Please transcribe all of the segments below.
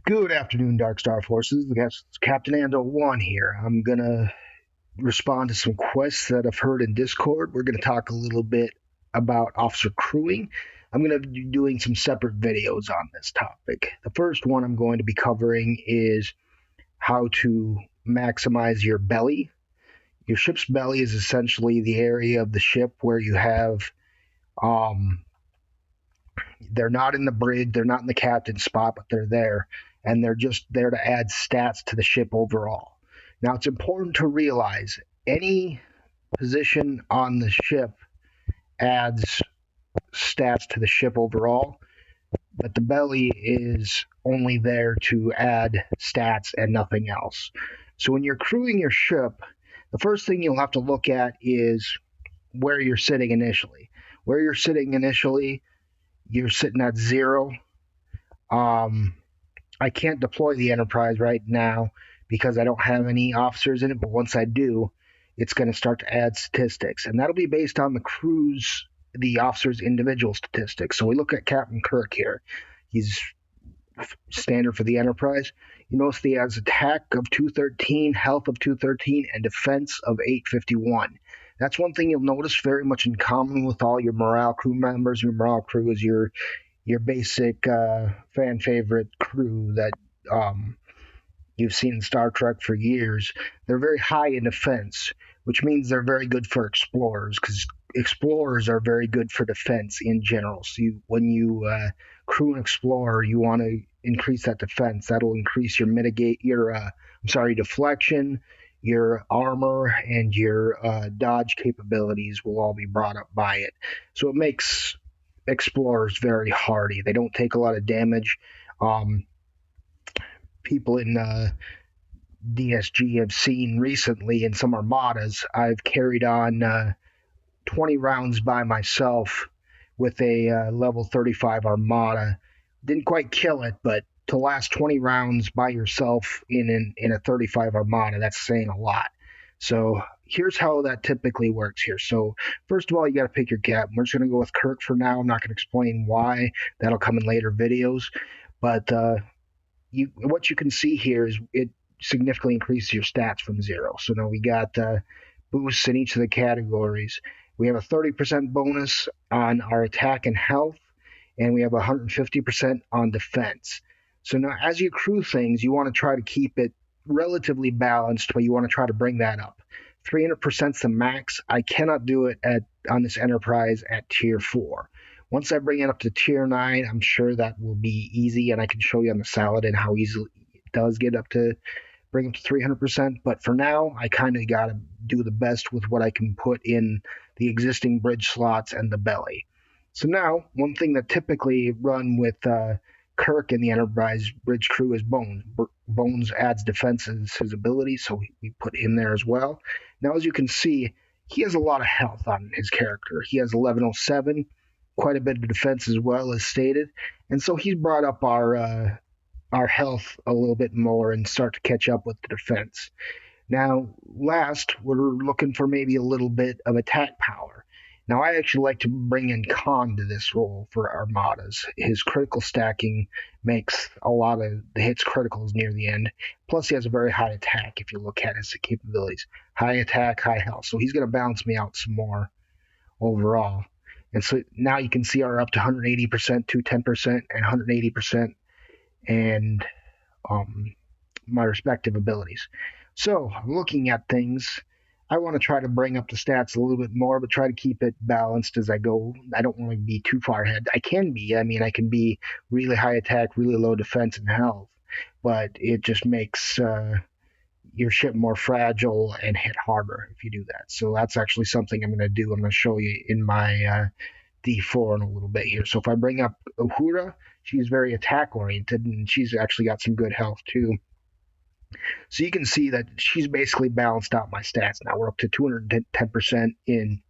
Good afternoon, Dark Star Forces. It's Captain Ando 1 here. I'm going to respond to some quests that I've heard in Discord. We're going to talk a little bit about officer crewing. I'm going to be doing some separate videos on this topic. The first one I'm going to be covering is how to maximize your belly. Your ship's belly is essentially the area of the ship where you have they're not in the bridge, they're not in the captain's spot, but they're there, and they're just there to add stats to the ship overall. Now, it's important to realize any position on the ship adds stats to the ship overall, but the belly is only there to add stats and nothing else. So when you're crewing your ship, the first thing you'll have to look at is where you're sitting initially. Where you're sitting initially, you're sitting at 0. I can't deploy the Enterprise right now because I don't have any officers in it, but once I do, it's going to start to add statistics, and that'll be based on the officers' individual statistics. So we look at Captain Kirk here. He's standard for the Enterprise. You notice he has attack of 213, health of 213, and defense of 851. That's one thing you'll notice very much in common with all your morale crew members. Your morale crew is your basic fan favorite crew that you've seen in Star Trek for years. They're very high in defense, which means they're very good for explorers, because explorers are very good for defense in general. So when you crew an explorer, you want to increase that defense. That'll increase your deflection, your armor, and your dodge capabilities will all be brought up by it. So it makes explorers very hardy. They don't take a lot of damage. People in DSG have seen recently in some armadas, I've carried on 20 rounds by myself with a level 35 armada. Didn't quite kill it, but to last 20 rounds by yourself in a 35 armada, that's saying a lot. So here's how that typically works here. So first of all, you got to pick your captain. We're just going to go with Kirk for now. I'm not going to explain why. That'll come in later videos. But what you can see here is it significantly increases your stats from 0. So now we got boosts in each of the categories. We have a 30% bonus on our attack and health, and we have 150% on defense. So now as you crew things, you want to try to keep it relatively balanced, but you want to try to bring that up. 300% is the max. I cannot do it on this Enterprise at tier 4. Once I bring it up to tier 9, I'm sure that will be easy, and I can show you on the Saladin how easily it does get up to bring up to 300%. But for now, I kind of got to do the best with what I can put in the existing bridge slots and the belly. So now, one thing that typically run with Kirk and the Enterprise bridge crew is Bones. Bones adds defenses his ability, so we put him there as well. Now, as you can see, he has a lot of health on his character. He has 1107, quite a bit of defense as well, as stated, and so he's brought up our health a little bit more and start to catch up with the defense. Now, last, we're looking for maybe a little bit of attack power. Now, I actually like to bring in Khan to this role for armadas. His critical stacking makes a lot of the hits criticals near the end. Plus, he has a very high attack if you look at his capabilities. High attack, high health. So he's going to balance me out some more overall. And so now you can see our up to 180%, 210%, and 180%, and my respective abilities. So, looking at things, I want to try to bring up the stats a little bit more, but try to keep it balanced as I go. I don't want to be too far ahead. I can be. I can be really high attack, really low defense and health, but it just makes your ship more fragile and hit harder if you do that. So that's actually something I'm going to do. I'm going to show you in my D4 in a little bit here. So if I bring up Uhura, she's very attack oriented, and she's actually got some good health too. So you can see that she's basically balanced out my stats. Now we're up to 210% in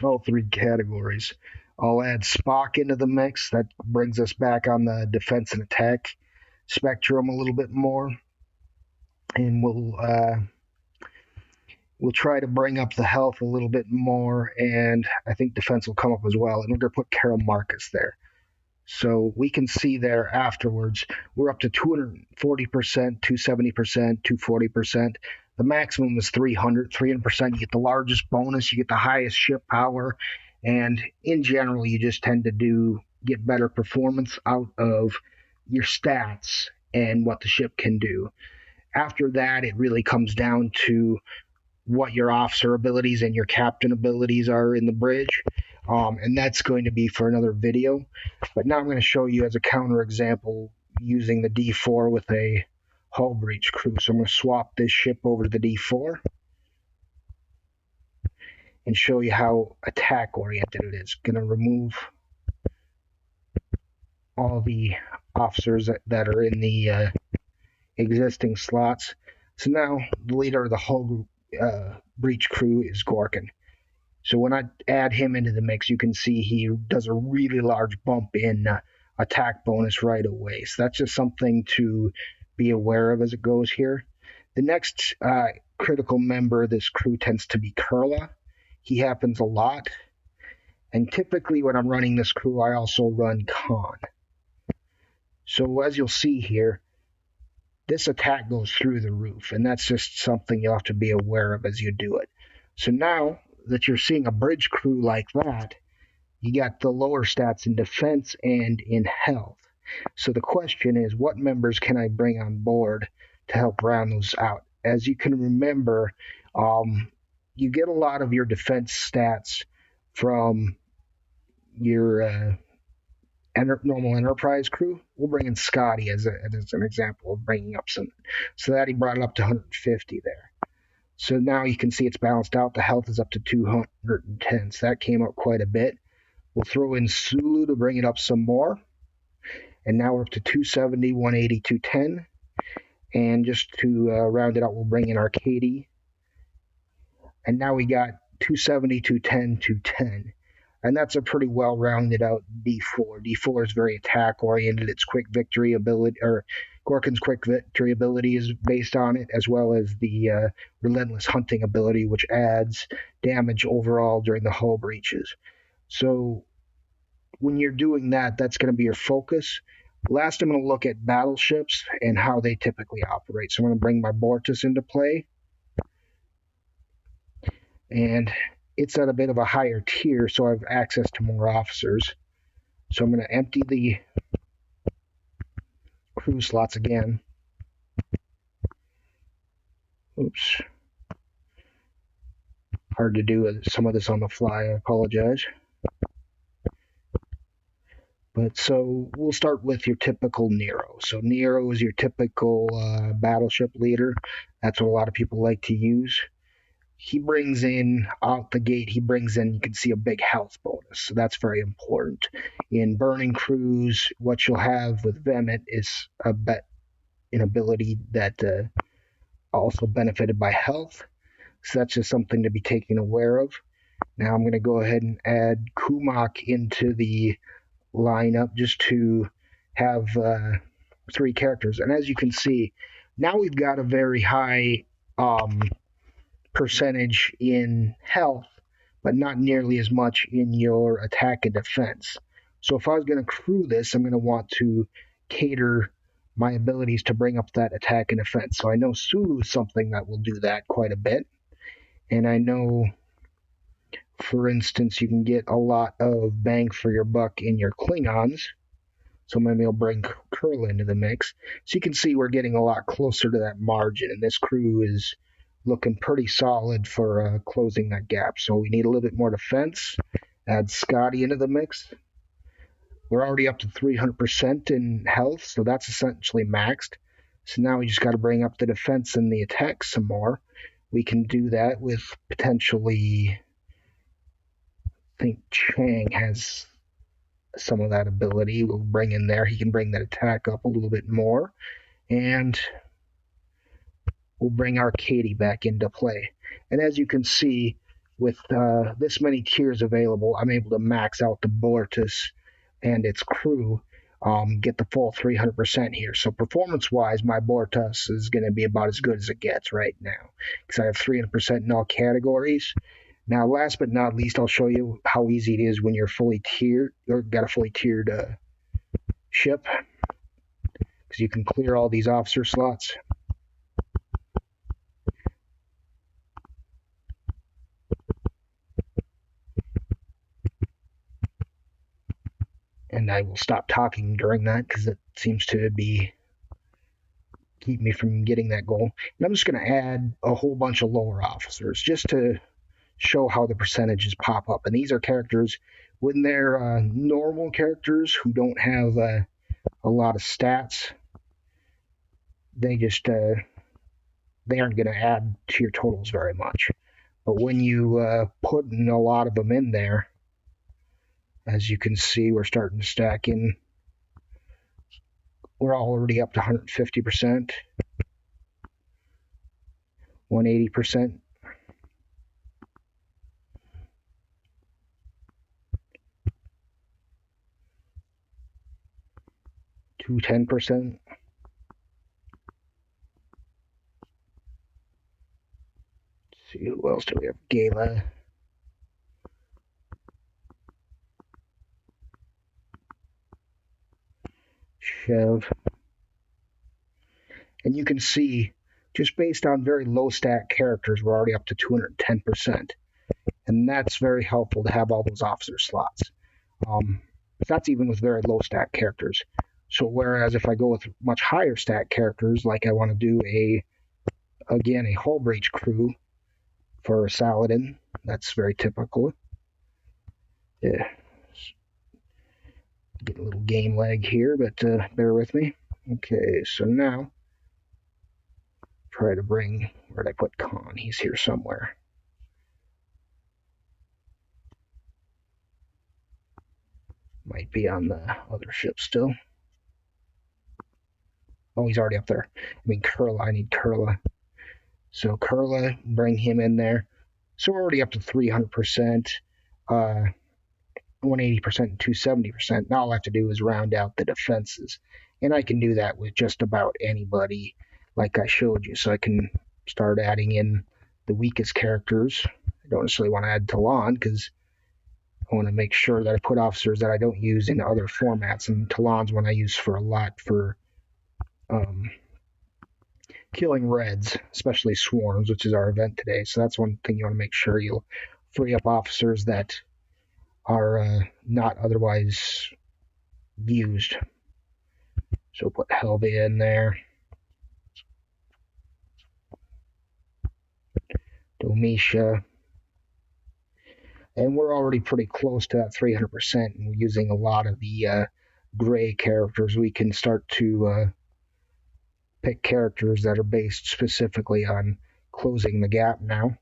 all 3 categories. I'll add Spock into the mix. That brings us back on the defense and attack spectrum a little bit more. And we'll try to bring up the health a little bit more, and I think defense will come up as well. And we're going to put Carol Marcus there. So we can see there afterwards, we're up to 240%, 270%, 240%. The maximum is 300. 300%, you get the largest bonus, you get the highest ship power, and in general, you just tend to get better performance out of your stats and what the ship can do. After that, it really comes down to what your officer abilities and your captain abilities are in the bridge. And that's going to be for another video. But now I'm going to show you as a counter example using the D4 with a hull breach crew. So I'm going to swap this ship over to the D4 and show you how attack oriented it is. Going to remove all the officers that are in the existing slots. So now the leader of the hull breach crew is Gorkin. So when I add him into the mix, you can see he does a really large bump in attack bonus right away. So that's just something to be aware of as it goes here. The next critical member of this crew tends to be Kurla. He happens a lot. And typically when I'm running this crew, I also run Khan. So as you'll see here, this attack goes through the roof, and that's just something you'll have to be aware of as you do it. So now that you're seeing a bridge crew like that, you got the lower stats in defense and in health. So the question is, what members can I bring on board to help round those out? As you can remember, you get a lot of your defense stats from your normal enterprise crew. We'll bring in Scotty as an example of bringing up some. So that he brought it up to 150 there. So now you can see it's balanced out. The health is up to 210. So that came up quite a bit. We'll throw in Sulu to bring it up some more. And now we're up to 270, 180, 210. And just to round it out, we'll bring in Arcady. And now we got 270, 210, 210. And that's a pretty well rounded out D4. D4 is very attack oriented. Its quick victory ability, or Gorkin's quick victory ability, is based on it, as well as the relentless hunting ability, which adds damage overall during the hull breaches. So when you're doing that, that's going to be your focus. Last, I'm going to look at battleships and how they typically operate. So I'm going to bring my Bortus into play. And it's at a bit of a higher tier, so I have access to more officers. So I'm going to empty the crew slots again. Oops. Hard to do some of this on the fly, I apologize. But so we'll start with your typical Nero. So Nero is your typical battleship leader. That's what a lot of people like to use. He brings in, out the gate, you can see a big health bonus. So that's very important. In burning crews, what you'll have with Vemet is an ability that also benefited by health. So that's just something to be taken aware of. Now I'm going to go ahead and add Kumak into the lineup just to have 3 characters. And as you can see, now we've got a very high percentage in health, but not nearly as much in your attack and defense. So if I was going to crew this, I'm going to want to cater my abilities to bring up that attack and defense. So I know Sulu is something that will do that quite a bit. And I know, for instance, you can get a lot of bang for your buck in your Klingons. So maybe I'll bring Curl into the mix. So you can see we're getting a lot closer to that margin, and this crew is looking pretty solid for closing that gap. So we need a little bit more defense. Add Scotty into the mix. We're already up to 300% in health, so that's essentially maxed. So now we just got to bring up the defense and the attack some more. We can do that with potentially, I think Chang has some of that ability. We'll bring in there. He can bring that attack up a little bit more. And we'll bring Arcady back into play. And as you can see, with this many tiers available, I'm able to max out the Bortus and its crew, get the full 300% here. So performance-wise, my Bortus is going to be about as good as it gets right now, because I have 300% in all categories. Now, last but not least, I'll show you how easy it is when you're fully tiered, or got a fully tiered ship, because you can clear all these officer slots. And I will stop talking during that because it seems to keep me from getting that goal. And I'm just going to add a whole bunch of lower officers just to show how the percentages pop up. And these are characters when they're normal characters who don't have a lot of stats. They just they aren't going to add to your totals very much. But when you put in a lot of them in there, as you can see, we're starting to stack in. We're already up to 150%, 180%. 210%. See who else do we have? Gala. Chev. And you can see, just based on very low stat characters, we're already up to 210%. And that's very helpful to have all those officer slots. That's even with very low stat characters. So whereas if I go with much higher stat characters, like I want to do a hull breach crew for a Saladin, that's very typical. Yeah. Get a little game lag here, but bear with me. Okay, so now try to bring, where'd I put Khan? He's here somewhere. Might be on the other ship still. Oh, he's already up there. I mean, Kurla, I need Kurla. So Kurla, bring him in there. So we're already up to 300%, 180%, and 270%. Now all I have to do is round out the defenses. And I can do that with just about anybody like I showed you. So I can start adding in the weakest characters. I don't necessarily want to add Talon because I want to make sure that I put officers that I don't use in other formats. And Talon's one I use for a lot for killing reds, especially swarms, which is our event today. So that's one thing you want to make sure you'll free up officers that are not otherwise used. So put Helvia in there. Domitia. And we're already pretty close to that 300%, and we're using a lot of the gray characters. We can start to pick characters that are based specifically on closing the gap now.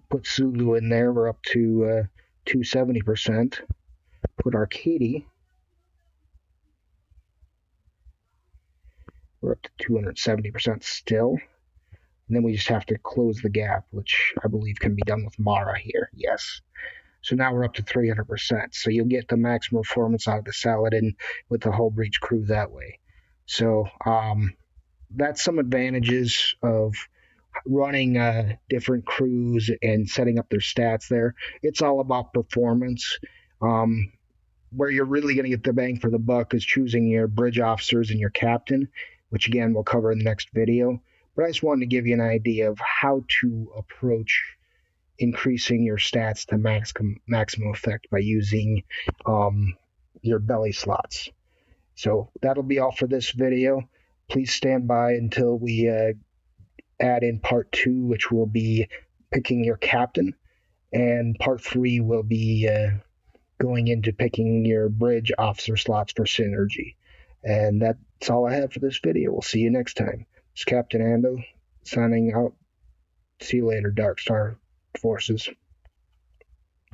Put Sulu in there, we're up to 270%. Put Arcady, we're up to 270% still. And then we just have to close the gap, which I believe can be done with Mara here. Yes. So now we're up to 300%. So you'll get the maximum performance out of the Saladin with the hull breach crew that way. So that's some advantages of running different crews and setting up their stats there. It's all about performance. Where you're really going to get the bang for the buck is choosing your bridge officers and your captain, which again we'll cover in the next video. But I just wanted to give you an idea of how to approach increasing your stats to maximum effect by using your belly slots. So that'll be all for this video. Please stand by until we add in part 2, which will be picking your captain, and part 3 will be going into picking your bridge officer slots for synergy. And that's all I have for this video. We'll see you next time. It's Captain Ando signing out. See you later, Dark Star Forces.